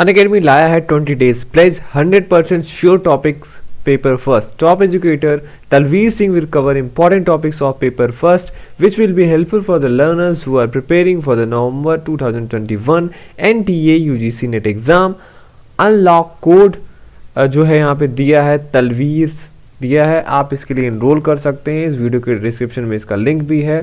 Unacademy लाया है 20 days pledge 100% sure topics paper first. Top educator Talveer Singh will cover important topics of paper first which will be helpful for the learners who are preparing for the November 2021 NTA UGC NET exam. Unlock code जो है यहाँ पे दिया है, तलवीर दिया है, आप इसके लिए इनरोल कर सकते हैं। इस वीडियो के डिस्क्रिप्शन में इसका लिंक भी है।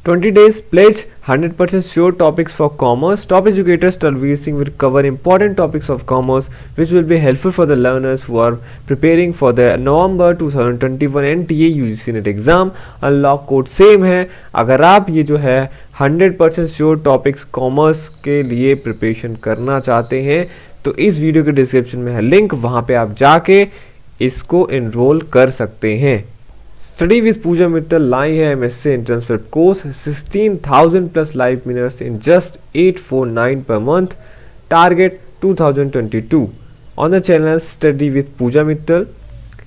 20 days pledge 100% sure topics for commerce. Top educators Talveer Singh will cover important topics of commerce which will be helpful for the learners who are preparing for the November 2021 NTA UGC NET exam. Unlock code same है। अगर आप ये जो है 100% sure topics commerce के लिए preparation करना चाहते हैं तो इस वीडियो के डिस्क्रिप्शन में है लिंक, वहाँ पे आप जाके इसको इनरोल कर सकते हैं। स्टडी विद पूजा मित्तल लाई है MSc entrance prep course 16,000 plus live minutes in just 849 per month, target 2022 on the channel study with Pooja Mittal.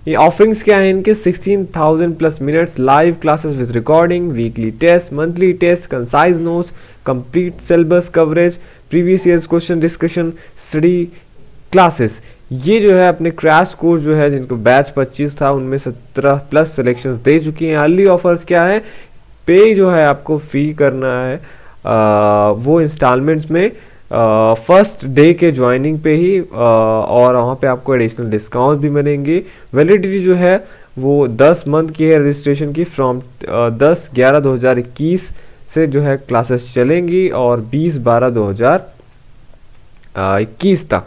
ये ऑफरिंग्स क्या है इनके? 16,000 plus minutes live classes with recording, weekly test, monthly test, concise notes, complete syllabus coverage, previous years question discussion, study classes. ये जो है अपने crash course जो है जिनको बैच 25 था उनमें 17 प्लस सिलेक्शंस दे चुकी हैं। अर्ली ऑफर्स क्या है? पे जो है आपको फी करना है वो इंस्टॉलमेंट्स में फर्स्ट डे के ज्वाइनिंग पे ही और वहाँ पे आपको एडिशनल डिस्काउंट भी मिलेंगे। वैलिडिटी जो है वो 10 मंथ की है रजिस्ट्रेशन की, फ्रॉम 10/11/2021 से जो है क्लासेस चलेंगी और 20/12/2021 तक।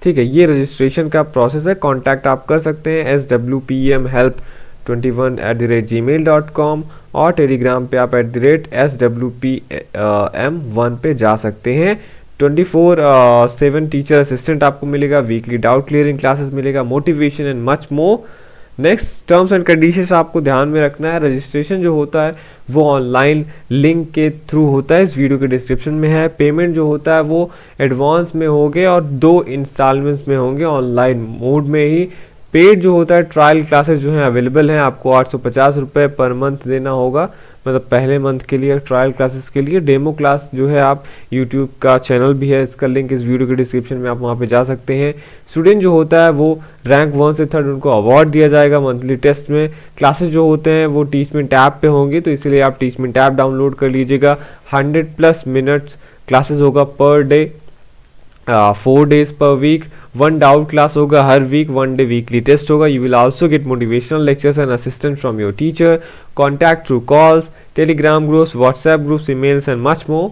ठीक है, ये रजिस्ट्रेशन का प्रोसेस है। कांटेक्ट आप कर सकते हैं swpmhelp21@gmail.com और टेलीग्राम पे आप @swpm1 पे जा सकते हैं। 24/7 टीचर असिस्टेंट आपको मिलेगा, वीकली डाउट क्लियरिंग क्लासेस मिलेगा, motivation and much more. Next, terms and conditions आपको ध्यान में रखना है। रजिस्ट्रेशन जो होता है वो ऑनलाइन लिंक के थ्रू होता है, इस वीडियो के डिस्क्रिप्शन में है। पेमेंट जो होता है वो एडवांस में होंगे और 2 इंस्टॉलमेंट्स में होंगे ऑनलाइन मोड में ही। पेड जो होता है ट्रायल क्लासेस जो हैं अवेलेबल हैं, आपको 850 रुपये पर मंथ देना होगा, मतलब पहले मंथ के लिए ट्रायल क्लासेस के लिए। डेमो क्लास जो है आप यूट्यूब का चैनल भी है, इसका लिंक इस वीडियो के डिस्क्रिप्शन में, आप वहाँ पे जा सकते हैं। स्टूडेंट जो होता है वो रैंक 1 से 3 उनको अवार्ड दिया जाएगा मंथली टेस्ट में। क्लासेस जो होते हैं वो टीचमेंट ऐप पे होंगे, तो इसलिए आप टीचमेंट ऐप डाउनलोड कर लीजिएगा। 100 प्लस मिनट्स क्लासेस होगा per day, 4 days per week, 1 doubt class होगा हर वीक, 1 day वीकली टेस्ट होगा। You will also get motivational lectures and assistant from your teacher, contact through calls, Telegram groups, WhatsApp groups, emails and much more.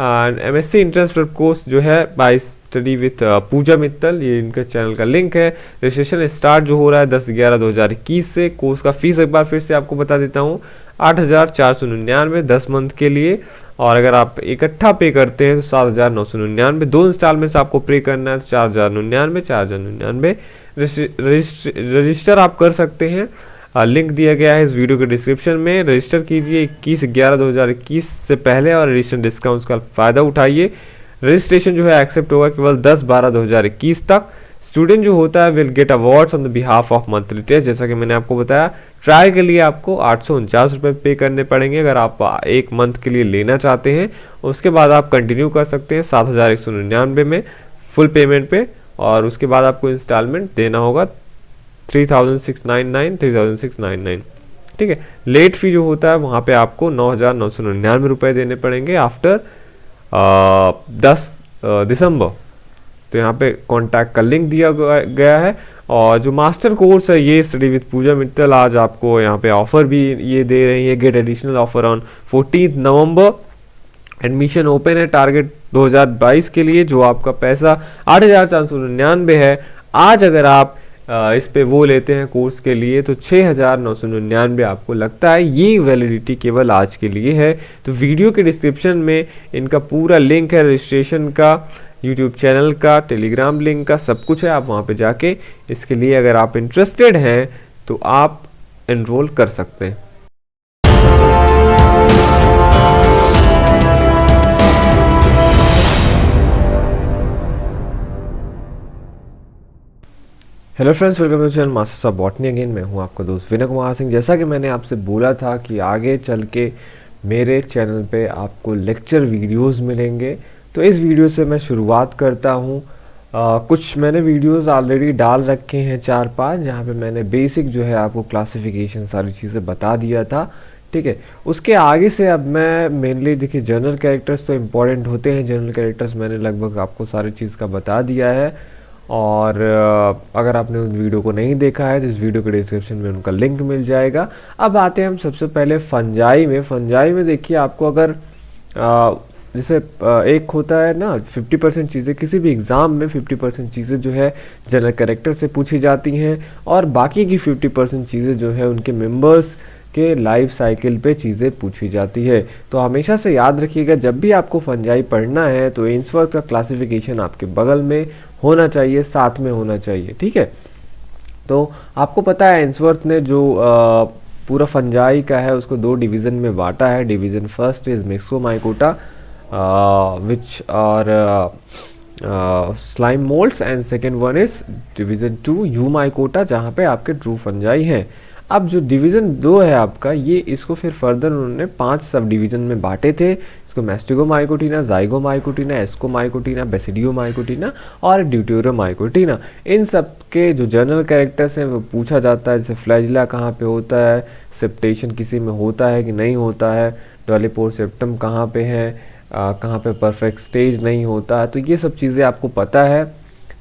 And MSc entrance prep course जो है bye study with पूजा मित्तल, ये इनके channel का link है। Registration start जो हो रहा है 10/11/2021 से। कोर्स का फीस एक बार फिर से आपको बता देता हूँ, 8,499 10 मंथ के लिए, और अगर आप इकट्ठा पे करते हैं तो 7,999। 2 इंस्टॉलमेंट्स आपको पे करना है तो 4,099, 4,099 रजिस्टर आप कर सकते हैं। लिंक दिया गया है इस वीडियो के डिस्क्रिप्शन में। रजिस्टर कीजिए 21/11/2021 से पहले और एडिशनल डिस्काउंट्स का फ़ायदा उठाइए। रजिस्ट्रेशन जो है एक्सेप्ट होगा केवल 10/12/2021 तक। स्टूडेंट जो होता है will get awards on the behalf of monthly test, जैसा कि मैंने आपको बताया। ट्रायल के लिए आपको 849 रुपये पे करने पड़ेंगे अगर आप 1 मंथ के लिए लेना चाहते हैं। उसके बाद आप कंटिन्यू कर सकते हैं 7,199 में फुल पेमेंट पे, और उसके बाद आपको इंस्टॉलमेंट देना होगा 3,699। ठीक है, लेट फी जो होता है वहाँ पे आपको 9,999 रुपये देने पड़ेंगे आफ्टर 10 दिसंबर। तो यहाँ पे कॉन्टैक्ट का लिंक दिया गया है। और जो मास्टर कोर्स है ये स्टडी विद पूजा मित्तल, आज आपको यहाँ पे ऑफर भी ये दे रही है, get additional offer on 14 November. Admission open है टारगेट 2022 के लिए। जो आपका पैसा 8,499 है, आज अगर आप इस पे वो लेते हैं कोर्स के लिए तो 6,999 आपको लगता है। ये वैलिडिटी केवल आज के लिए है। तो वीडियो के डिस्क्रिप्शन में इनका पूरा लिंक है, रजिस्ट्रेशन का, यूट्यूब चैनल का, टेलीग्राम लिंक का, सब कुछ है। आप वहाँ पे जाके इसके लिए अगर आप इंटरेस्टेड हैं तो आप एनरोल कर सकते हैं। Hello friends, welcome to channel masters of botany again. मैं हूं आपका दोस्त विनय कुमार सिंह। जैसा कि मैंने आपसे बोला था कि आगे चल के मेरे चैनल पे आपको लेक्चर वीडियोस मिलेंगे तो इस वीडियो से मैं शुरुआत करता हूँ। कुछ मैंने वीडियोस ऑलरेडी डाल रखे हैं 4-5, जहाँ पे मैंने बेसिक जो है आपको क्लासिफिकेशन सारी चीज़ें बता दिया था, ठीक है। उसके आगे से अब मैं मेनली देखिए जनरल कैरेक्टर्स तो इम्पोर्टेंट होते हैं, जनरल कैरेक्टर्स मैंने लगभग आपको सारी चीज़ का बता दिया है। और अगर आपने उस वीडियो को नहीं देखा है तो इस वीडियो के डिस्क्रिप्शन में उनका लिंक मिल जाएगा। अब आते हैं हम सबसे पहले फंजाई में। फंजाई में देखिए आपको अगर जैसे एक होता है ना 50% चीज़ें, किसी भी एग्ज़ाम में 50% चीज़ें जो है जनरल कैरेक्टर से पूछी जाती हैं और बाकी की 50% चीज़ें जो है उनके मेंबर्स के लाइफ साइकिल पे चीज़ें पूछी जाती है। तो हमेशा से याद रखिएगा, जब भी आपको फंजाई पढ़ना है तो एम्सवर्थ का क्लासिफिकेशन आपके बगल में होना चाहिए, साथ में होना चाहिए, ठीक है। तो आपको पता है एम्सवर्थ ने जो पूरा फंजाई का है उसको 2 डिवीज़न में बांटा है। Division first is myxomycota which are slime molds, and second one is division 2 Eumycota, जहाँ पे आपके ट्रू फंजाई हैं। अब जो डिवीज़न 2 है आपका, ये इसको फिर फर्दर उन्होंने 5 सब डिवीज़न में बांटे थे। इसको मैस्टिगोमाइकोटिना, जाइगोमाइकोटिना, एस्कोमाइकोटिना, बेसिडियोमाइकोटिना और ड्यूटेरोमाइकोटिना। इन सब के जो जनरल कैरेक्टर्स हैं वो पूछा जाता है, जैसे फ्लैजिला कहाँ पे होता है, सेप्टेशन किसी में होता है कि नहीं होता है, डॉलीपोर सेप्टम कहाँ पे है, कहाँ पे परफेक्ट स्टेज नहीं होता है। तो ये सब चीज़ें आपको पता है,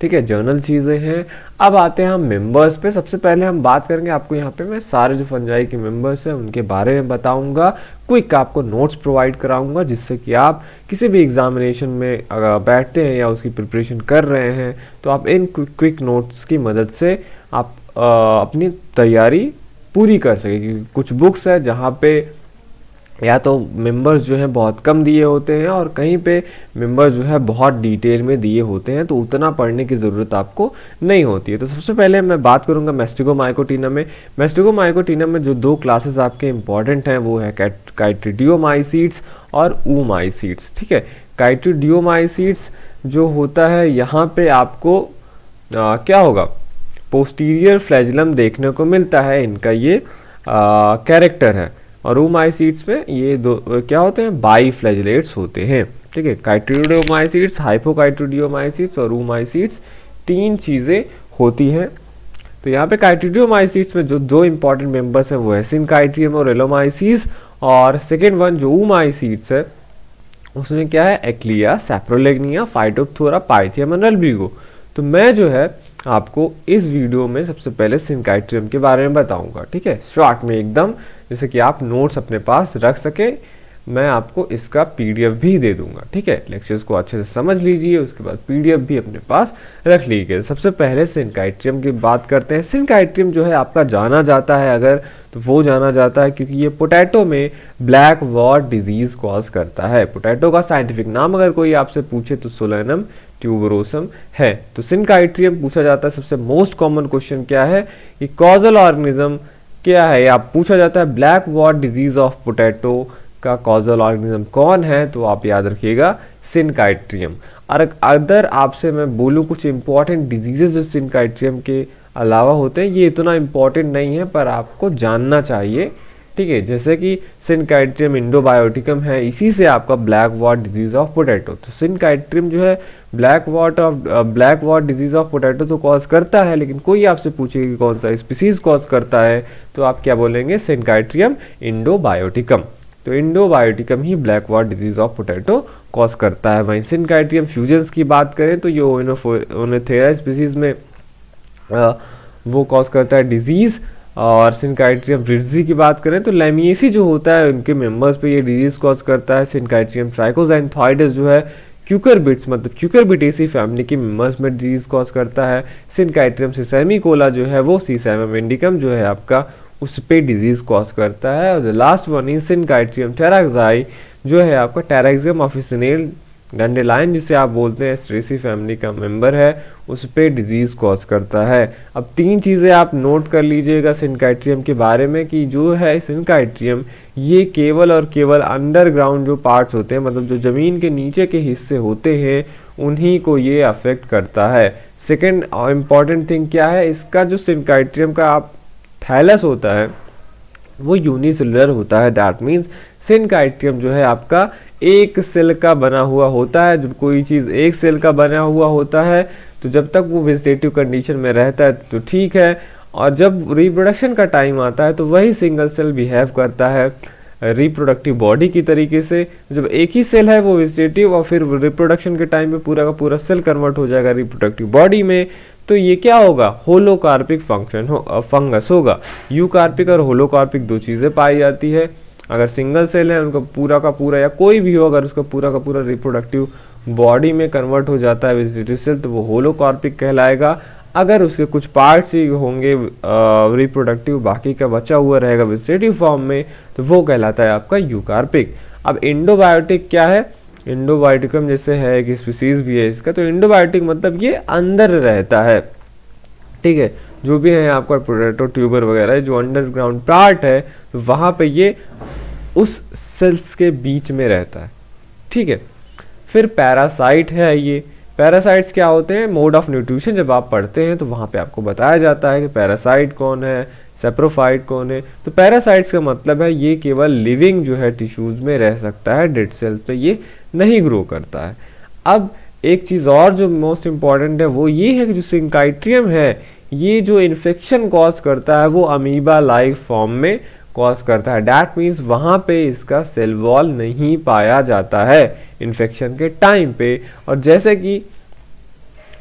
ठीक है, जर्नल चीज़ें हैं। अब आते हैं हम मेंबर्स पे। सबसे पहले हम बात करेंगे, आपको यहाँ पे मैं सारे जो फंजाई के मेंबर्स हैं उनके बारे में बताऊंगा, क्विक आपको नोट्स प्रोवाइड कराऊंगा, जिससे कि आप किसी भी एग्जामिनेशन में अगर बैठते हैं या उसकी प्रिपरेशन कर रहे हैं तो आप इन क्विक नोट्स की मदद से आप अपनी तैयारी पूरी कर सकें। क्योंकि कुछ बुक्स है जहाँ पे या तो मेंबर्स जो हैं बहुत कम दिए होते हैं और कहीं पे मेंबर्स जो है बहुत डिटेल में दिए होते हैं, तो उतना पढ़ने की ज़रूरत आपको नहीं होती है। तो सबसे पहले मैं बात करूंगा मैस्टिगोमाइकोटिना में। मैस्टिगोमाइकोटिना में जो 2 क्लासेस आपके इंपॉर्टेंट हैं वो है काइट्रिडियोमाइसीड्स और ऊमाइसीड्स, ठीक है। काइट्रिडियोमाइसीड्स जो होता है यहाँ पे आपको क्या होगा, पोस्टीरियर फ्लैजिलम देखने को मिलता है, इनका ये कैरेक्टर है। और ऊमाइसीड्स में ये 2 क्या होते हैं, बाई फ्लैजिलेट्स होते हैं, ठीक है। काइट्रिडियोमाइसीड्स, हाइपोकाइट्रिडियोमाइसीड्स और ऊमाइसीड्स 3 चीज़ें होती हैं। तो यहाँ पे काइट्रिडियोमाइसीड्स में जो 2 इंपॉर्टेंट मेंबर्स हैं वो है सिनकाइट्रियम और एलोमाइसीस, और सेकेंड वन जो ऊमाइसीड्स है उसमें क्या है, एक्लिया, सैप्रोलेग्निया, फाइटोप्थोरा, पाइथियम और अल्बिगो। तो मैं जो है आपको इस वीडियो में सबसे पहले सिनकाइट्रियम के बारे में बताऊंगा, ठीक है, शॉर्ट में एकदम, जैसे कि आप नोट्स अपने पास रख सके। मैं आपको इसका पीडीएफ भी दे दूंगा, ठीक है। लेक्चर्स को अच्छे से समझ लीजिए, उसके बाद पीडीएफ भी अपने पास रख लीजिए। सबसे पहले सिनकाइट्रियम की बात करते हैं। सिनकाइट्रियम जो है आपका जाना जाता है अगर, तो वो जाना जाता है क्योंकि ये पोटैटो में ब्लैक वॉट डिजीज कॉज करता है। पोटैटो का साइंटिफिक नाम अगर कोई आपसे पूछे तो सोलेनम ट्यूबरोसम है। तो सिनकाइट्रियम पूछा जाता है। सबसे मोस्ट कॉमन क्वेश्चन क्या है कि कॉजल ऑर्गेनिज्म क्या है, आप पूछा जाता है black what disease of potato का कॉजल ऑर्गेनिज्म कौन है, तो आप याद रखिएगा सिनकाइट्रियम। और अदर आपसे मैं बोलूँ कुछ इंपॉर्टेंट डिजीजेस जो सिनकाइट्रियम के अलावा होते हैं, ये इतना इंपॉर्टेंट नहीं है पर आपको जानना चाहिए, ठीक है। जैसे कि सिनकाइट्रियम इंडोबायोटिकम है, इसी से आपका black what disease of potato. तो सिनकाइट्रियम जो है black what disease of potato तो कॉज करता है, लेकिन कोई आपसे पूछे कि कौन सा स्पीसीज कॉज करता है तो आप क्या बोलेंगे, सिनकाइट्रियम इंडोबायोटिकम। तो इंडोबायोटिकम ही black what disease of potato cause करता है। वहीं सिनकाइट्रियम फ्यूजन्स की बात करें तो ये ओनोथेरा स्पीसीज में वो कॉज करता है डिजीज। और सिनकाइट्रियम रिड्जी की बात करें तो लैमिएसी जो होता है उनके मेंबर्स पे ये डिजीज कॉज करता है। सिनकाइट्रियम ट्राइकोजाइनथॉइडस जो है क्यूकरबिट्स मतलब क्यूकरबिटेसी फैमिली के मेंबर्स में डिजीज कॉज करता है। सिनकाइट्रियम सिसेमिकोला जो है वो सीसैमम इंडिकम जो है आपका उस पे डिजीज कॉज करता है। और लास्ट वन इज सिनकाइट्रियम टेराक्साई जो है आपका टेराक्सियम ऑफिसिनेल डंडेलाइन जिसे आप बोलते हैं स्ट्रेसी फैमिली का मेंबर है, उस पे डिजीज कॉज करता है। अब 3 चीज़ें आप नोट कर लीजिएगा सिनकाइट्रियम के बारे में कि जो है सिनकाइट्रियम ये केवल और केवल अंडरग्राउंड जो पार्ट्स होते हैं मतलब जो ज़मीन के नीचे के हिस्से होते हैं उन्हीं को ये अफेक्ट करता है। सेकेंड इम्पॉर्टेंट थिंग क्या है, इसका जो सिनकाइट्रियम का आप थैलस होता है वो यूनिसेलुलर होता है। दैट मीन्स सिनकाइट्रियम जो है आपका एक सेल का बना हुआ होता है। जब कोई चीज़ एक सेल का बना हुआ होता है तो जब तक वो वेजिटेटिव कंडीशन में रहता है तो ठीक है, और जब रिप्रोडक्शन का टाइम आता है तो वही सिंगल सेल बिहेव करता है रिप्रोडक्टिव बॉडी की तरीके से। जब एक ही सेल है वो वेजिटेटिव, और फिर रिप्रोडक्शन के टाइम पे पूरा का पूरा सेल कन्वर्ट हो जाएगा रिप्रोडक्टिव बॉडी में, तो ये क्या होगा, होलोकार्पिक फंगस होगा। यूकार्पिक और होलोकार्पिक दो चीज़ें पाई जाती है। अगर सिंगल सेल है उनका पूरा का पूरा, या कोई भी हो अगर उसका पूरा का पूरा रिप्रोडक्टिव बॉडी में कन्वर्ट हो जाता है वेजिटेटिव सेल, तो वो होलोकार्पिक कहलाएगा। अगर उसके कुछ पार्ट्स ही होंगे रिप्रोडक्टिव, बाकी का बचा हुआ रहेगा वेजिटेटिव फॉर्म में, तो वो कहलाता है आपका यूकार्पिक। अब इंडोबायोटिक क्या है, इंडोबायोटिकम जैसे है एक स्पीसीज भी है इसका, तो इंडोबायोटिक मतलब ये अंदर रहता है, ठीक है। जो भी है आपका प्रोटेक्टो ट्यूबर वगैरह जो अंडरग्राउंड पार्ट है, तो वहाँ पे ये उस सेल्स के बीच में रहता है, ठीक है। फिर पैरासाइट है। ये पैरासाइट्स क्या होते हैं, मोड ऑफ न्यूट्रिशन जब आप पढ़ते हैं तो वहाँ पे आपको बताया जाता है कि पैरासाइट कौन है, सेप्रोफाइट कौन है। तो पैरासाइट्स का मतलब है ये केवल लिविंग जो है टिश्यूज में रह सकता है, डेड सेल्स पे ये नहीं ग्रो करता है। अब एक चीज़ और जो मोस्ट इम्पॉर्टेंट है वो ये है कि जो सिंकाइट्रियम है ये जो इन्फेक्शन कॉज करता है वो अमीबा लाइक फॉर्म में कॉज करता है। डैट मीन्स वहाँ पे इसका सेल वॉल नहीं पाया जाता है इन्फेक्शन के टाइम पे, और जैसे कि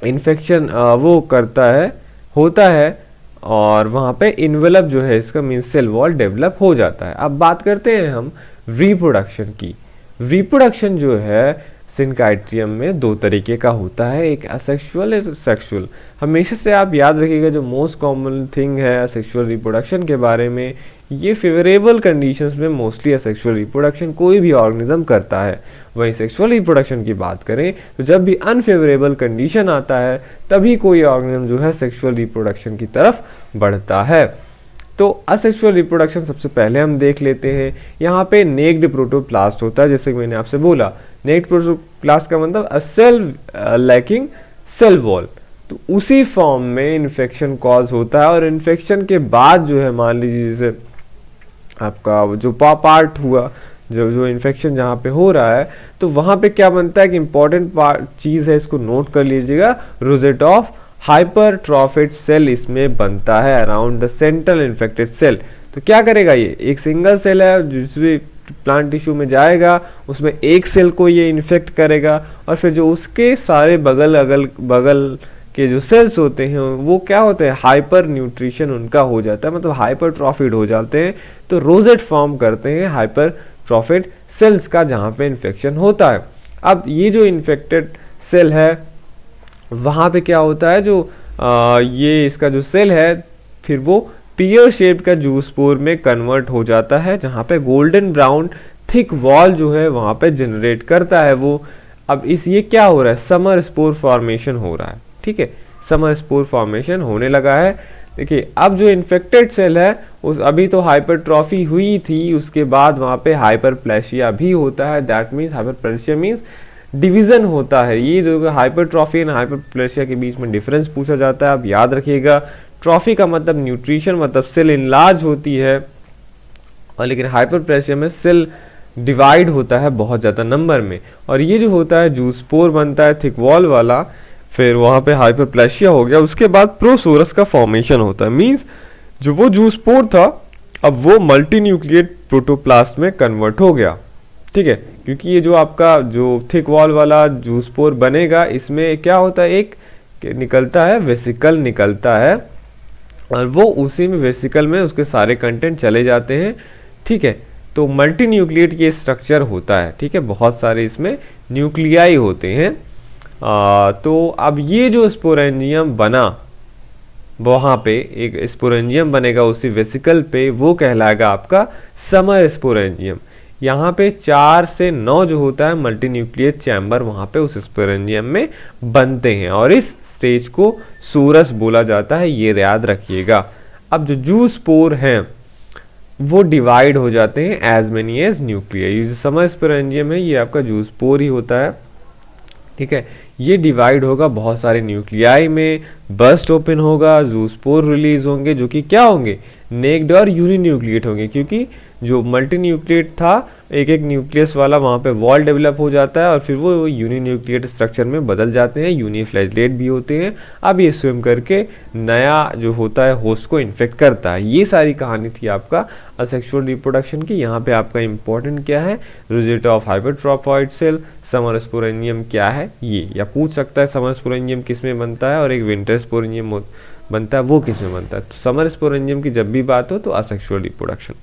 इन्फेक्शन वो करता है होता है और वहाँ पे इन्वेलप जो है इसका मीन्स सेल वॉल डेवलप हो जाता है। अब बात करते हैं हम रिप्रोडक्शन की। रिप्रोडक्शन जो है सिंकाइट्रियम में दो तरीके का होता है, एक असेक्सुअल और सेक्सुअल। हमेशा से आप याद रखिएगा जो मोस्ट कॉमन थिंग है असेक्सुअल रिप्रोडक्शन के बारे में, ये फेवरेबल कंडीशंस में मोस्टली असेक्सुअल रिप्रोडक्शन कोई भी ऑर्गेनिज्म करता है। वहीं सेक्सुअल रिप्रोडक्शन की बात करें तो जब भी अनफेवरेबल कंडीशन आता है तभी कोई ऑर्गेनिज्म जो है सेक्सुअल रिप्रोडक्शन की तरफ बढ़ता है। तो असेक्सुअल रिप्रोडक्शन सबसे पहले हम देख लेते हैं। यहाँ पे नेक्ड प्रोटोप्लास्ट होता है, जैसे कि मैंने आपसे बोला नेक्ड प्रोटोप्लास्ट का मतलब अ सेल लैकिंग सेल वॉल। तो उसी फॉर्म में इन्फेक्शन कॉज होता है, और इन्फेक्शन के बाद जो है मान लीजिए जैसे आपका जो पार्ट हुआ, जो इन्फेक्शन जहाँ पे हो रहा है, तो वहाँ पे क्या बनता है कि इंपॉर्टेंट पार्ट चीज़ है, इसको नोट कर लीजिएगा, रोजेट ऑफ हाइपरट्रॉफिड सेल इसमें बनता है around the central infected cell. तो क्या करेगा, ये एक सिंगल सेल है जिस भी प्लांट टिश्यू में जाएगा उसमें एक सेल को ये इन्फेक्ट करेगा, और फिर जो उसके सारे बगल के जो सेल्स होते हैं वो क्या होते हैं, हाइपर न्यूट्रिशन उनका हो जाता है, मतलब हाइपरट्रॉफिड हो जाते हैं, तो रोजेट फॉर्म करते हैं हाइपरट्रॉफिड सेल्स का जहाँ पे इन्फेक्शन होता है। अब ये जो इन्फेक्टेड सेल है वहाँ पे क्या होता है, जो ये इसका जो सेल है फिर वो पियर शेप्ड का जूस्पोर में कन्वर्ट हो जाता है, जहाँ पे गोल्डन ब्राउन थिक वॉल जो है वहाँ पे जनरेट करता है वो। अब ये क्या हो रहा है, समर स्पोर फॉर्मेशन हो रहा है, ठीक है, समर स्पोर फॉर्मेशन होने लगा है। देखिए अब जो इन्फेक्टेड सेल है उस अभी तो हाइपरट्रॉफी हुई थी, उसके बाद वहाँ पे हाइपरप्लेशिया भी होता है। That means hyperplasia means division होता है। ये जो हाइपरट्रॉफी एंड हाइपरप्लेशिया के बीच में डिफरेंस पूछा जाता है, आप याद रखिएगा। ट्रॉफी का मतलब न्यूट्रिशन, मतलब सेल इनलार्ज होती है, और लेकिन हाइपरप्लेशिया में सेल डिवाइड होता है बहुत ज़्यादा नंबर में, और ये जो होता है जूस्पोर बनता है थिक वॉल वाला, फिर वहाँ पे हाइपरप्लेशिया हो गया, उसके बाद प्रोसोरस का फॉर्मेशन होता है। मींस जो वो जूस्पोर था अब वो मल्टीन्यूक्लिएट प्रोटोप्लास्ट में कन्वर्ट हो गया, ठीक है, क्योंकि ये जो आपका जो थिक वॉल वाला जूस्पोर बनेगा इसमें क्या होता है, एक निकलता है वेसिकल निकलता है, और वो उसी में वेसिकल में उसके सारे कंटेंट चले जाते हैं, ठीक है। तो मल्टी न्यूक्लिएट ये स्ट्रक्चर होता है, ठीक है, बहुत सारे इसमें न्यूक्लियाई होते हैं। तो अब ये जो स्पोरेंजियम बना वहाँ पे एक स्पोरेंजियम बनेगा उसी वेसिकल पे, वो कहलाएगा आपका समर स्पोरेंजियम। यहाँ पे 4 से 9 जो होता है मल्टी न्यूक्लिएट चैम्बर वहाँ पे उस स्पोरेंजियम में बनते हैं, और इस स्टेज को सूरस बोला जाता है, ये याद रखिएगा। अब जो जूस्पोर हैं वो डिवाइड हो जाते हैं एज मेनी एज न्यूक्लियाई। ये जो समर स्पोरेंजियम है ये आपका जूस्पोर ही होता है, ठीक है। ये डिवाइड होगा बहुत सारे न्यूक्लियाई में, बर्स्ट ओपन होगा, जूस्पोर रिलीज होंगे जो कि क्या होंगे, नेक्ड और यूनिन्यूक्लिएट होंगे, क्योंकि जो मल्टी न्यूक्लिएट था एक एक न्यूक्लियस वाला वहाँ पे वॉल डेवलप हो जाता है और फिर वो यूनिन्यूक्लिएट स्ट्रक्चर में बदल जाते हैं, यूनिफ्लैजेलेट भी होते हैं। अब ये स्विम करके नया जो होता है होस्ट को इन्फेक्ट करता है। ये सारी कहानी थी आपका असेक्सुअल रिप्रोडक्शन की। यहाँ पे आपका इंपॉर्टेंट क्या है, rosetta of hypertrophied cell, summer sporangium क्या है ये, या पूछ सकता है समर स्पोरेंजियम किस में बनता है और एक विंटर स्पोरेंजियम बनता है वो किस में बनता है। तो समर स्पोरेंजियम की जब भी बात हो तो असेक्सुअल रिप्रोडक्शन।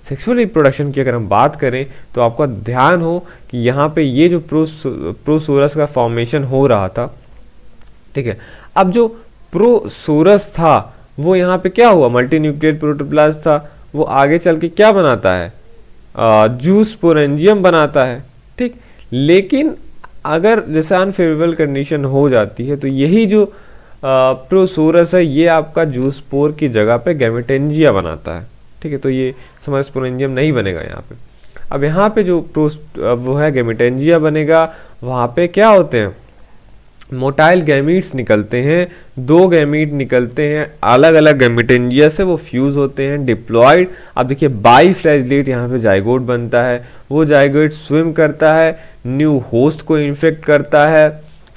सेक्सुअल रिप्रोडक्शन की अगर हम बात करें तो आपका ध्यान हो कि यहाँ पे ये जो प्रोसोरस का फॉर्मेशन हो रहा था, ठीक है, अब जो प्रोसोरस था वो यहाँ पे क्या हुआ, मल्टीन्यूक्लिएट प्रोटोप्लास्ट था, वो आगे चल के क्या बनाता है, जूस्पोरेंजियम बनाता है, ठीक। लेकिन अगर जैसे अनफेवरेबल कंडीशन हो जाती है तो यही जो प्रोसोरस है ये आपका जूस्पोर की जगह पे गैमेटेंजिया बनाता है, ठीक है। तो ये समर स्पोरेंजियम नहीं बनेगा यहाँ पे। अब यहाँ पे जो वो है गैमेटेंजिया बनेगा, वहाँ पे क्या होते हैं, मोटाइल गैमीट्स निकलते हैं, 2 गैमीट निकलते हैं अलग अलग गैमेटेंजिया से, वो फ्यूज होते हैं, डिप्लॉयड। अब देखिए बाईफ्लैजेलेट यहाँ पे जाइगोट बनता है, वो जाइगोट स्विम करता है, न्यू होस्ट को इन्फेक्ट करता है,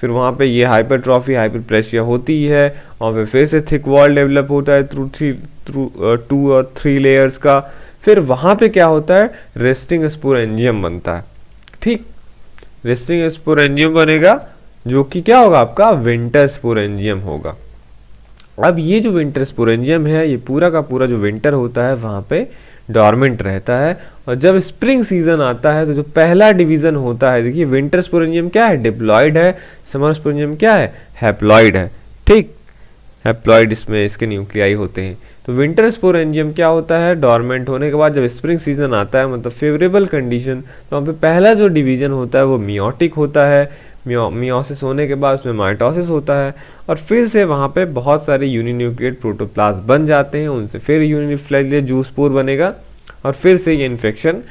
फिर वहाँ पे ये हाइपरट्रॉफी हाइपरप्लेशिया होती है और फिर से थिक वॉल डेवलप होता है थ्रू 2 और 3 लेयर्स का। फिर वहाँ पे क्या होता है, रेस्टिंग स्पोरेंजियम बनता है, ठीक। रेस्टिंग स्पोरेंजियम बनेगा जो कि क्या होगा आपका विंटर स्पोरेंजियम होगा। अब ये जो विंटर स्पोरेंजियम है ये पूरा का पूरा जो विंटर होता है वहाँ पे डॉर्मेंट रहता है, और जब स्प्रिंग सीजन आता है तो जो पहला डिवीजन होता है, देखिए विंटर स्पोरेंजियम क्या है, डिप्लॉयड है, समर स्पोरेंजियम क्या है, हैप्लॉयड है, ठीक। हैप्लॉयड इसमें इसके न्यूक्लियाई होते हैं। तो विंटर स्पोरेंजियम क्या होता है, डॉर्मेंट होने के बाद जब स्प्रिंग सीजन आता है मतलब फेवरेबल कंडीशन, तो वहाँ पे पहला जो डिवीजन होता है वो मियोटिक होता है, मियोसिस होने के बाद उसमें माइटोसिस होता है, और फिर से वहाँ पे बहुत सारे यूनिन्यूक्लिएट प्रोटोप्लास्ट बन जाते हैं, उनसे फिर यूनिफ्लैजेलेट जूस्पोर बनेगा और फिर से ये इन्फेक्शन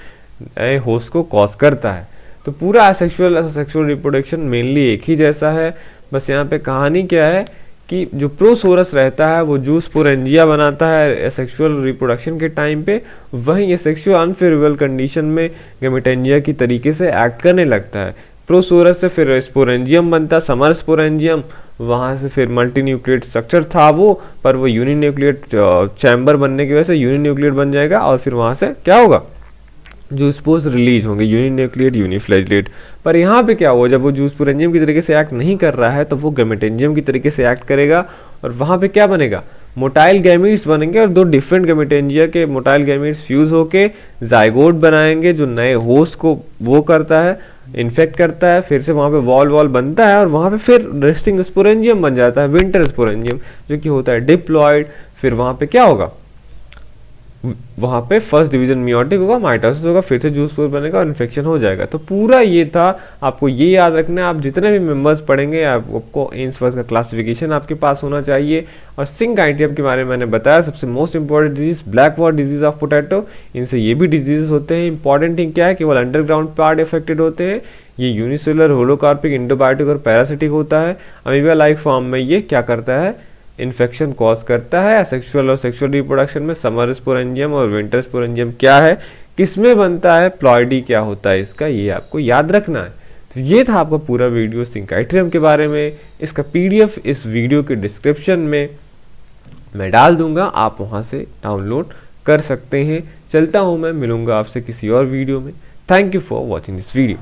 होस्ट को कॉज करता है। तो पूरा सेक्सुअल रिप्रोडक्शन मेनली एक ही जैसा है, बस यहाँ पे कहानी क्या है कि जो प्रोसोरस रहता है वो जूस्पोरेंजिया बनाता है सेक्सुअल रिप्रोडक्शन के टाइम पे, वहीं ये सेक्सुअल अनफेवरेबल कंडीशन में गैमेटेंजिया की तरीके से एक्ट करने लगता है। प्रोसोरस से फिर स्पोरेंजियम बनता, समर स्पोरेंजियम, वहाँ से फिर मल्टीन्यूक्लिएट स्ट्रक्चर था वो, पर वो यूनिन्यूक्लिएट चैम्बर बनने की वजह से यूनिन्यूक्लिएट बन जाएगा, और फिर वहाँ से क्या होगा, जूस्पोर्स रिलीज होंगे, यूनिन्यूक्लिएट यूनिफ्लैजेलेट। पर यहाँ पे क्या हुआ, जब वो जूस्पोरेंजियम की तरीके से एक्ट नहीं कर रहा है तो वो गैमेटेंजियम की तरीके से एक्ट करेगा, और वहाँ पे क्या बनेगा, मोटाइल गैमीट्स बनेंगे, और 2 डिफरेंट गैमेटेंजिया के मोटाइल गैमीट्स फ्यूज होके जाइगोट बनाएंगे जो नए होस्ट को वो करता है, इन्फेक्ट करता है, फिर से वहाँ पे वॉल बनता है, और वहाँ पे फिर रेस्टिंग स्पोरेंजियम बन जाता है, विंटर स्पोरेंजियम, जो कि होता है डिप्लॉयड। फिर वहाँ पे क्या होगा, वहाँ पे फर्स्ट डिवीजन मियोटिक होगा, माइटोसिस होगा, फिर से जूस्पोर बनेगा और इन्फेक्शन हो जाएगा। तो पूरा ये था, आपको ये याद रखना है, आप जितने भी मेंबर्स पढ़ेंगे आपको एम्स फर्स्ट का क्लासिफिकेशन आपके पास होना चाहिए। और सिंक-आइटियम के बारे में मैंने बताया, सबसे most important disease black what disease of potato, इनसे ये भी डिजीजेस होते हैं। इंपॉर्टेंट थिंग क्या है, केवल अंडरग्राउंड पार्ट इफेक्टेड होते हैं, ये यूनिसेलुलर, होलोकार्पिक, इंडोबायोटिक और पैरासिटिक होता है। अमीबा लाइक फॉर्म में ये क्या करता है, इन्फेक्शन कॉज करता है। सेक्सुअल और सेक्सुअल रिप्रोडक्शन में समर स्पोरेंजियम और विंटर स्पोरेंजियम क्या है, किसमें बनता है, प्लॉइडी क्या होता है इसका, ये आपको याद रखना है। तो ये था आपका पूरा वीडियो सिंक-आइटियम के बारे में। इसका पीडीएफ इस वीडियो के डिस्क्रिप्शन में मैं डाल दूंगा, आप वहां से डाउनलोड कर सकते हैं। चलता हूं मैं, मिलूंगा आपसे किसी और वीडियो में। Thank you for watching this video.